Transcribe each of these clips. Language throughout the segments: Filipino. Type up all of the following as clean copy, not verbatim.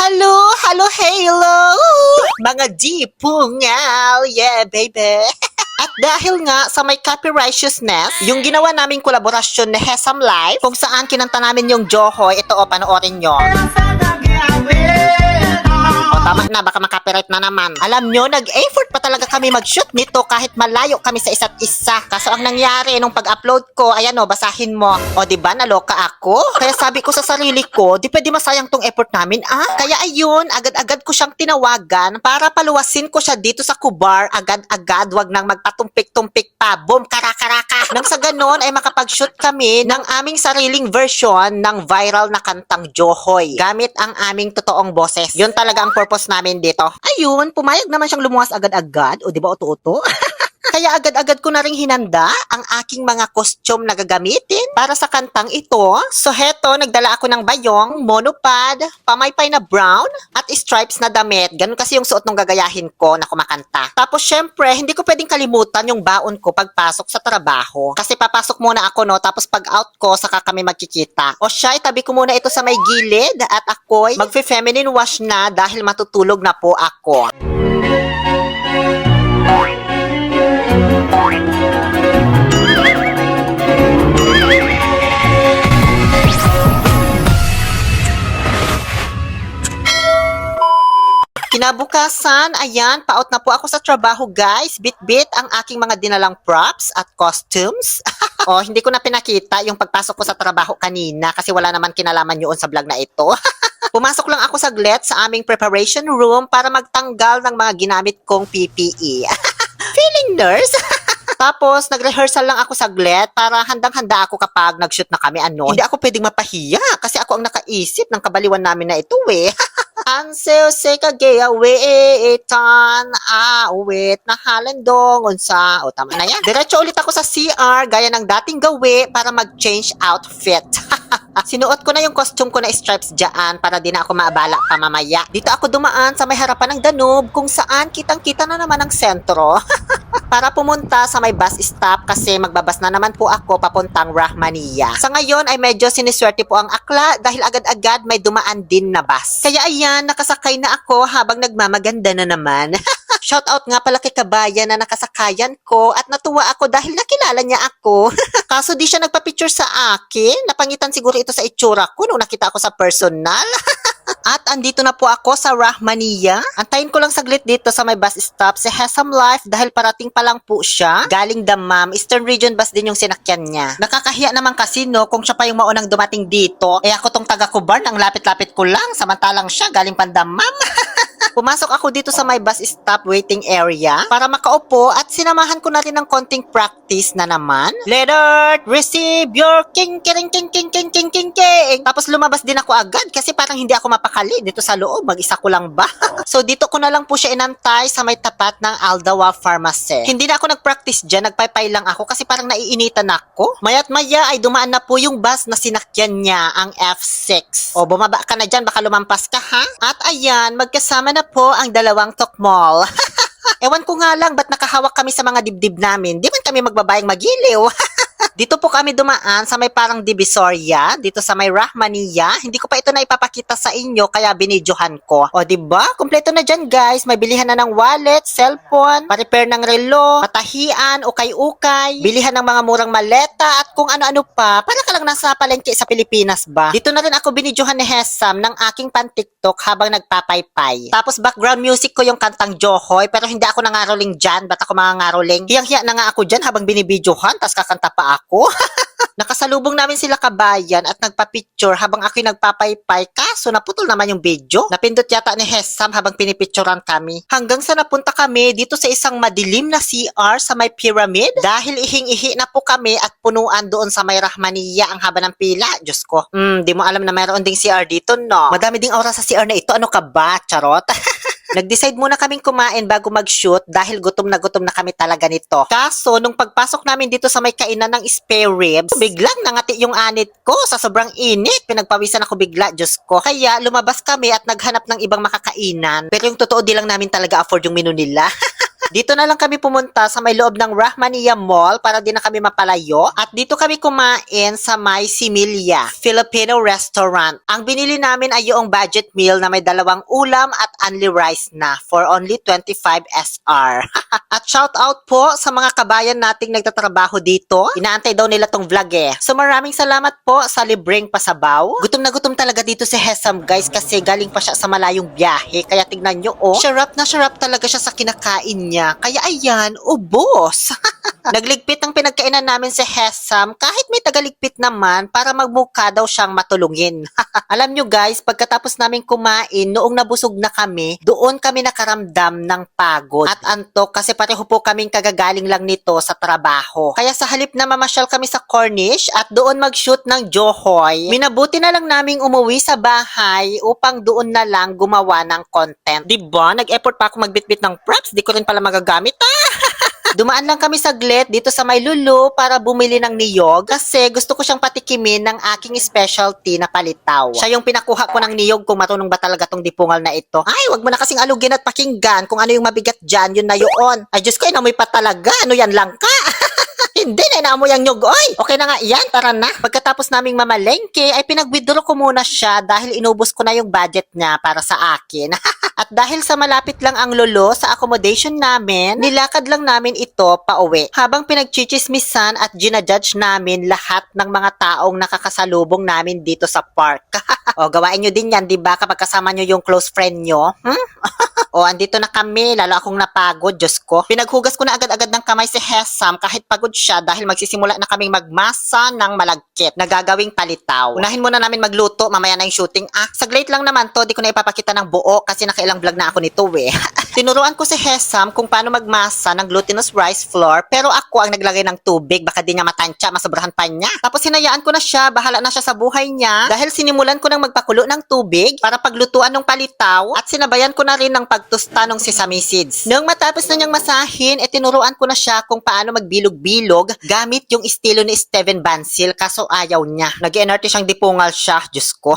Hello, hello, hello! Mga G-pungaw, yeah, baby! At dahil nga sa may copyrightiousness, yung ginawa naming kolaborasyon na Hesam Life, kung saan kinanta namin yung Johoy, ito o, panoorin nyo. O tama na, baka makapiright na naman. Alam nyo, nag-effort pa talaga kami mag-shoot nito kahit malayo kami sa isa't isa. Kaso ang nangyari nung pag-upload ko, ayan o, basahin mo. O diba, naloka ako? Kaya sabi ko sa sarili ko, di pwede masayang tong effort namin, ah? Kaya ayun, agad-agad ko siyang tinawagan para paluwasin ko siya dito sa Kubar, agad-agad, wag nang magpatumpik-tumpik pa. Boom, karakaraka. Nang sa ganon ay makapag-shoot kami ng aming sariling version ng viral na kantang Johoy. Gamit ang aming totoong boses. Yun talaga ang purpose namin dito. Ayun, pumayag naman siyang lumuwas agad-agad. O diba, uto-uto? Kaya agad-agad ko na ring hinanda ang aking mga costume na gagamitin para sa kantang ito. So heto, nagdala ako ng bayong, monopod, pamaypay na brown, at stripes na damit. Ganun kasi yung suot nung gagayahin ko na kumakanta. Tapos syempre, hindi ko pwedeng kalimutan yung baon ko pagpasok sa trabaho. Kasi papasok muna ako, no? Tapos pag out ko, saka kami magkikita. O siya, itabi ko muna ito sa may gilid at ako'y magfe-feminine wash na dahil matutulog na po ako. Kinabukasan, ayan, paot na po ako sa trabaho, guys. Bit-bit ang aking mga dinalang props at costumes. Oh, hindi ko na pinakita yung pagpasok ko sa trabaho kanina kasi wala naman kinalaman yun sa vlog na ito. Pumasok lang ako saglit sa aming preparation room para magtanggal ng mga ginamit kong PPE. Feeling nurse? Tapos, nag-rehearsal lang ako saglit para handang-handa ako kapag nag-shoot na kami, ano. Hindi ako pwedeng mapahiya kasi ako ang nakaisip ng kabaliwan namin na ito, eh. Ansel se kagayawitan awit na halandong unsa. O tama na yan. Diretso ulit ako sa CR gaya ng dating gawi para mag-change outfit. Sinuot ko na yung costume ko na stripes dyan para di na ako maabala pa mamaya. Dito ako dumaan sa may harapan ng Danube kung saan kitang-kita na naman ang sentro. Para pumunta sa may bus stop kasi magbabas na naman po ako papuntang Rahmania. Sa ngayon ay medyo siniswerte po ang akla dahil agad-agad may dumaan din na bus. Kaya ayan, nakasakay na ako habang nagmamaganda na naman. Shoutout nga pala kay kabayan na nakasakayan ko at natuwa ako dahil nakilala niya ako. Kaso di siya nagpa-picture sa akin. Napangitan siguro ito sa itsura ko nung nakita ko sa personal. At andito na po ako sa Rahmania. Antayin ko lang saglit dito sa may bus stop si Hesam Life dahil parating pa lang po siya. Galing Damam, Eastern Region bus din yung sinakyan niya. Nakakahiya naman kasi no kung siya pa yung maunang dumating dito. Eh ako tong taga Kubar, ang lapit-lapit ko lang. Samantalang siya galing Pandamam. Pumasok ako dito sa my bus stop waiting area para makaupo at sinamahan ko na rin ng konting practice na naman. Leonard, receive your king. Tapos lumabas din ako agad kasi parang hindi ako mapakali dito sa loob. Mag-isa ko lang ba? So dito ko na lang po siya inantay sa may tapat ng Aldawa Pharmacy. Hindi na ako nag-practice dyan, nagpaypay lang ako kasi parang naiinitan ako. Maya't maya ay dumaan na po yung bus na sinakyan niya, ang F6. O bumaba ka na dyan, baka lumampas ka ha? At ayan, magkasama na po ang dalawang tokmol. Ewan ko nga lang, ba't nakahawak kami sa mga dibdib namin? Di man kami magbabayang magiliw. Dito po kami dumaan sa may parang divisoria, dito sa may Rahmania. Hindi ko pa ito na ipapakita sa inyo, kaya binidyohan ko. O diba? Kompleto na dyan guys. May bilihan na ng wallet, cellphone, pa-repair ng relo, patahian, ukay-ukay, bilihan ng mga murang maleta, at kung ano-ano pa. Para ka lang nasa palengke sa Pilipinas ba? Dito na rin ako binidyohan ni Hesam ng aking pan-TikTok habang nagpapaypay. Tapos background music ko yung kantang Johoy, pero hindi ako nangaroling dyan. Ba't ako mga ngaroling? Hiyang-hiya na nga ako dyan habang binibidyohan, tas kakanta pa ako. Nakasalubong namin sila kabayan at nagpa-picture habang ako'y nagpapaypay, kaso naputol naman yung video. Napindot yata ni Hesam habang pinipicturan kami. Hanggang sa napunta kami dito sa isang madilim na CR sa may pyramid dahil ihing-ihi na po kami at punuan doon sa may Rahmania ang haba ng pila. Diyos ko, di mo alam na mayroon ding CR dito, no? Madami ding aura sa CR na ito. Ano ka ba, charot? Nag-decide muna kaming kumain bago mag-shoot dahil gutom na kami talaga nito. Kaso, nung pagpasok namin dito sa may kainan ng spare ribs, biglang nangati yung anit ko sa sobrang init. Pinagpawisan ako bigla, Diyos ko. Kaya lumabas kami at naghanap ng ibang makakainan. Pero yung totoo, di lang namin talaga afford yung menu nila. Dito na lang kami pumunta sa may loob ng Rahmaniya Mall para di na kami mapalayo. At dito kami kumain sa may Similia Filipino Restaurant. Ang binili namin ay yung budget meal na may 2 ulam at only rice na for only 25 SR. At shout out po sa mga kabayan nating nagtatrabaho dito. Inaantay daw nila tong vlog eh. So maraming salamat po sa libreng pasabaw. Gutom na gutom talaga dito si Hesam guys kasi galing pa siya sa malayong biyahe. Kaya tignan nyo oh, syarap na syarap talaga siya sa kinakain niya. Kaya ayan, ubos. Nagligpit ang pinagkainan namin si Hesam kahit may tagaligpit naman para magmukha daw siyang matulungin. Alam nyo guys, pagkatapos namin kumain, noong nabusog na kami, doon kami nakaramdam ng pagod at antok kasi pareho po kaming kagagaling lang nito sa trabaho. Kaya sa halip na mamasyal kami sa Cornish at doon mag-shoot ng Johoy, minabuti na lang naming umuwi sa bahay upang doon na lang gumawa ng content. Diba? Nag-effort pa ako magbitbit ng props, di ko rin pala magagamit Dumaan lang kami saglit dito sa may Lulu para bumili ng niyog kasi gusto ko siyang patikimin ng aking specialty na palitaw. Siya yung pinakuha ko ng niyog kung marunong ba talaga tong dipungal na ito. Ay, wag mo na kasing alugin at pakinggan kung ano yung mabigat dyan, yun na yun. Ay, Diyos ko, inamoy pa talaga. Ano yan lang ka? Hindi na inaamoy ang nyog. Oy, okay na nga yan, tara na. Pagkatapos naming mamalengke, ay pinag-withdraw ko muna siya dahil inubos ko na yung budget niya para sa akin. At dahil sa malapit lang ang lolo sa accommodation namin, nilakad lang namin ito pauwi. Habang pinagchichismisan at ginajudge namin lahat ng mga taong nakakasalubong namin dito sa park. O, gawain nyo din yan, di ba? Kapag kasama nyo yung close friend nyo. O, andito na kami. Lalo akong napagod, Diyos ko. Pinaghugas ko na agad-agad ng kamay si Hesam kahit pagod siya dahil magsisimula na kaming magmasa ng malagkit na gagawing palitaw. Unahin muna namin magluto, mamaya na yung shooting. Saglit lang naman to, di ko na ipapakita ng buo kasi nakailang vlog na ako nito eh. Tinuruan ko si Hesam kung paano magmasa ng glutinous rice flour pero ako ang naglagay ng tubig, baka di niya matansya, masobrahan pa niya. Tapos hinayaan ko na siya, bahala na siya sa buhay niya dahil sinimulan ko ng magpakulo ng tubig para paglutuan ng palitaw at sinabayan ko na rin ng pagtusta ng sesame seeds. Nung matapos na niyang masahin, tinuruan ko na siya kung paano magbilog-bilog gamit yung estilo ni Steven Bansil kaso ayaw niya. Nag-enerty siyang dipungal siya, Diyos ko.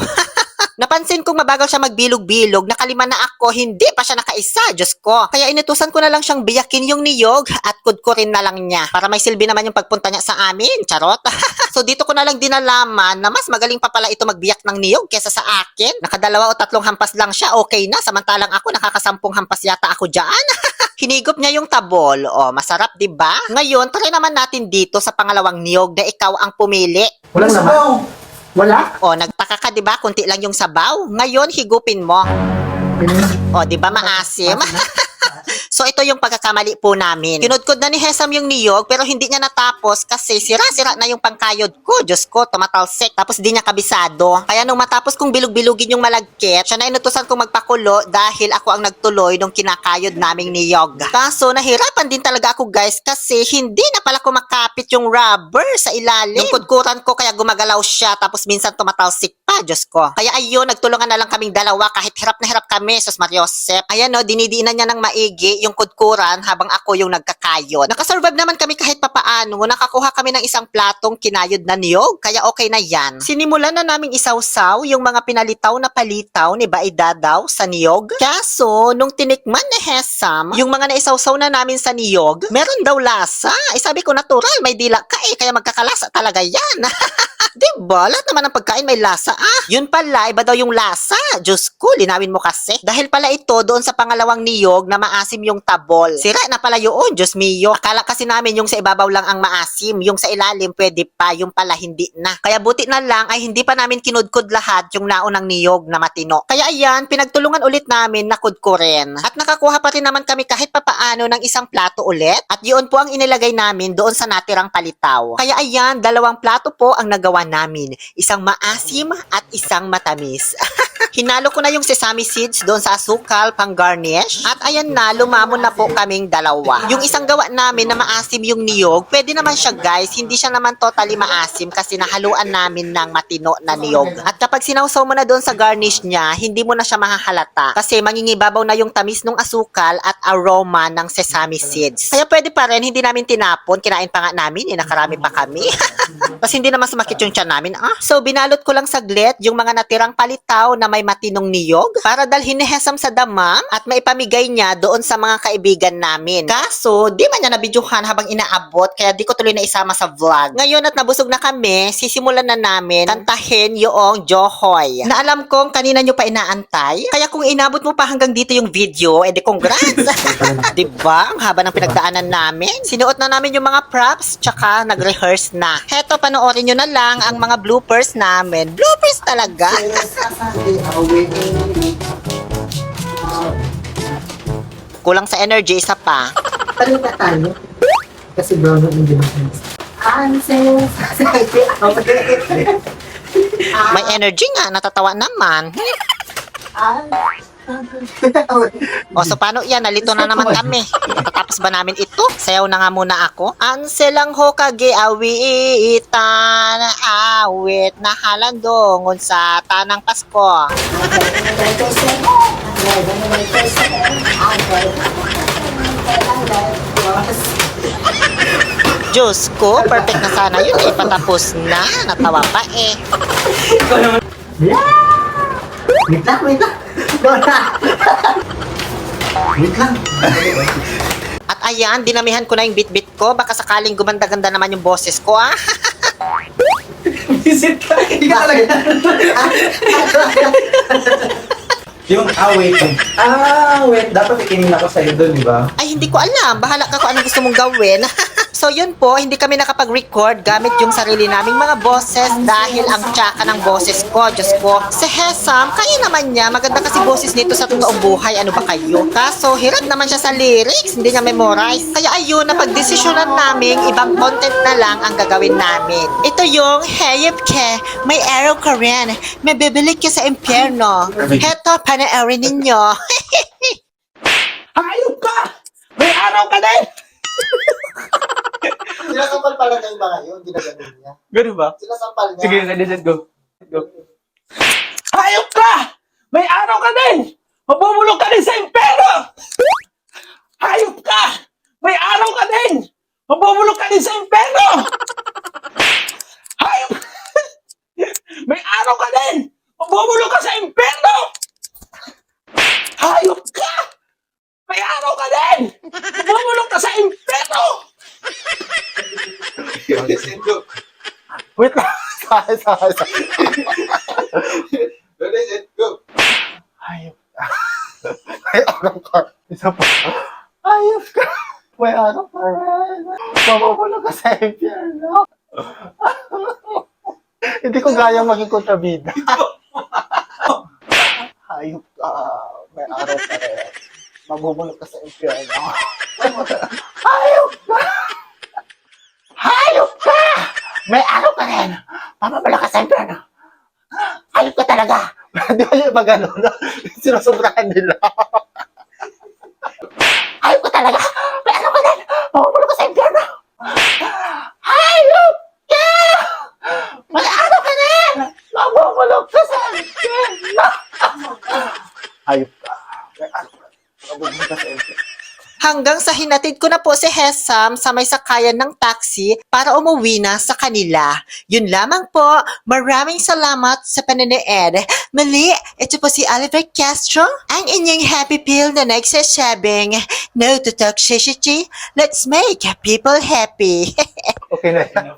Napansin kong mabagal siya magbilog-bilog, nakalima na ako, hindi pa siya nakaisa, Diyos ko. Kaya inutusan ko na lang siyang biyakin yung niyog at kudkurin na lang niya para may silbi naman yung pagpunta niya sa amin, charot. So dito ko na lang dinalaman na mas magaling pa pala ito magbiyak ng niyog kesa sa akin. Nakadalawa o 3 hampas lang siya, okay na, samantalang ako nakakasampung hampas yata ako dyan. Hinigop niya yung tabol. O, masarap, di ba? Ngayon, try naman natin dito sa pangalawang niyog na ikaw ang pumili. Walang sabaw. Wala? O, nagtaka ka, di ba? Kunti lang yung sabaw. Ngayon, higupin mo. O, di ba maasim? So, ito yung pagkakamali po namin. Kinudkod na ni Hesam yung niyog, pero hindi niya natapos kasi sira-sira na yung pangkayod ko. Diyos ko, tumatalsik. Tapos di niya kabisado. Kaya nung matapos kong bilog-bilugin yung malagkit, siya na inutusan kong magpakulo dahil ako ang nagtuloy nung kinakayod naming niyog. Kaso, nahirapan din talaga ako guys kasi hindi na pala kumakapit yung rubber sa ilalim. Yung kudkuran ko kaya gumagalaw siya tapos minsan tumatalsik pa. Diyos ko. Kaya ayun, nagtulungan na lang kaming dalawa kahit hirap na hirap kami. Sus Mariosep. Ayan no, dinidiinan niya ng maigi yung kudkuran habang ako yung nagkakayod. Nakasurvive naman kami kahit papaano. Nakakuha kami ng isang platong kinayod na niyog, kaya okay na yan. Sinimulan na naming isawsaw yung mga pinalitaw na palitaw ni Baidadaw sa niyog. Kaso, nung tinikman ni Hesam, yung mga naisawsaw na namin sa niyog, meron daw lasa. Sabi ko natural, may dila ka kaya magkakalasa talaga yan. Diba? Lahat naman ng pagkain may lasa Yun pala, iba daw yung lasa. Diyos ko, linawin mo kasi. Dahil pala ito doon sa pangalawang niyog na maasim yung tabol. Sira na pala yun, Diyos mio. Akala kasi namin yung sa ibabaw lang ang maasim. Yung sa ilalim pwede pa, yung pala hindi na. Kaya buti na lang ay hindi pa namin kinudkod lahat yung naunang niyog na matino. Kaya ayan, pinagtulungan ulit namin na kudkurin. At nakakuha pa rin naman kami kahit papaano ng isang plato ulit. At yun po ang inilagay namin doon sa natirang palitaw. Kaya ayan, 2 plato po ang nagawa namin. Isang maasim at isang matamis. Hinalo ko na yung sesame seeds doon sa asukal pang garnish. At ayan na, lumamon na po kaming 2. Yung isang gawa namin na maasim yung niyog, pwede naman siya guys. Hindi siya naman totally maasim kasi nahaluan namin ng matino na niyog. At kapag sinawsaw mo na doon sa garnish niya, hindi mo na siya mahahalata. Kasi mangingibabaw na yung tamis ng asukal at aroma ng sesame seeds. Kaya pwede pa rin, hindi namin tinapon. Kinain pa nga namin, nakarami pa kami. Kasi hindi naman sumakit yung tiyan namin. So binalot ko lang saglit yung mga natirang palitaw na may matinong niyog para dalhin ni Hesam sa damam at maipamigay niya doon sa mga kaibigan namin. Kaso, di man niya nabidyuhan habang inaabot kaya di ko tuloy na isama sa vlog. Ngayon at nabusog na kami, sisimulan na namin kantahin yung Johoy. Na alam kong kanina nyo pa inaantay, kaya kung inabot mo pa hanggang dito yung video, edi congrats! Diba? Ang haba ng pinagdaanan namin. Sinuot na namin yung mga props, tsaka nag-rehearse na. Heto, panoorin nyo na lang ang mga bloopers namin. Bloopers talaga! Kulang sa energy, isa pa. Ano na tayo? Kasi brown ang hindi naman. Ansel, sasabi away. May energy nga, natatawa naman. O, so paano yan? Nalito na naman kami. Matatapos ba namin ito? Sayaw na nga muna ako. Anselang hokage awitan, awit na halandongon sa tanang Pasko. Diyos ko, perfect na sana yun eh. Patapos na, natawa pa eh. Wait lang, wait lang. Wait lang. At ayan, dinamihan ko na yung bit-bit ko. Baka sakaling gumanda-ganda naman yung boses ko ah. Visit ka! Hindi ka talaga! Yung, wait. Wait. Dapat ikinig ako sa'yo doon, di ba? Ay, hindi ko alam. Bahala ka kung ano gusto mong gawin. So yun po, hindi kami nakapag-record gamit yung sarili naming mga boses dahil ang tsaka ng boses ko, Diyos ko. Si Hesam, kaya naman niya, maganda kasi boses nito sa totoong buhay, ano ba kayo? Kaso, hirap naman siya sa lyrics, hindi niya memorize. Kaya ayun, napag-desisyonan namin, ibang content na lang ang gagawin namin. Ito yung, Heyip ke, may araw ka rin, may bibili ka sa impyerno. Heto, panoorin ninyo. Hayop ka! May araw ka din! Sinasampal pala na yung mga yun, ginaganon niya. Ganun ba? Sinasampal niya. Sige, ready, let's go. Let's go. Hayop ka! May araw ka din! Mabubulok ka din sa impero! Hayop ka! May araw ka din! Mabubulok ka din sa impero! Hayop! May araw ka din! Mabubulok ka sa impero! Hayop ka! May araw ka din! Mabubulok ka sa impero! Wait lang. Sorry. Hayop ka. May araw ka. Isa pa. Hayop ka. May araw ka rin. Mamumulog ka sa impyerno. Hindi ko gaya maging kontrabida. Hayop ka. May araw ka rin. Mamumulog ka sa impyerno. Hayop ka. Hayop ka! May araw ka rin! Mamamala ka sa impyerno! Hayop ka talaga! Di ba yung magano na sinusobrahan nila? Hayop ka talaga! May araw ka rin! Mamamala ka sa impyerno! Hayop ka! May araw ka rin! Mamamala ka sa impyerno! Hayop ka! May araw ka rin! Mamamala ka sa impyerno! Hanggang sa hinatid ko na po si Hesam sa may sakayan ng taxi para umuwi na sa kanila. Yun lamang po. Maraming salamat sa panonood. Muli, ito po si Oliver Castro, ang inyong happy pill na nagsasabing, no to toxicity, let's make people happy. Okay na yan.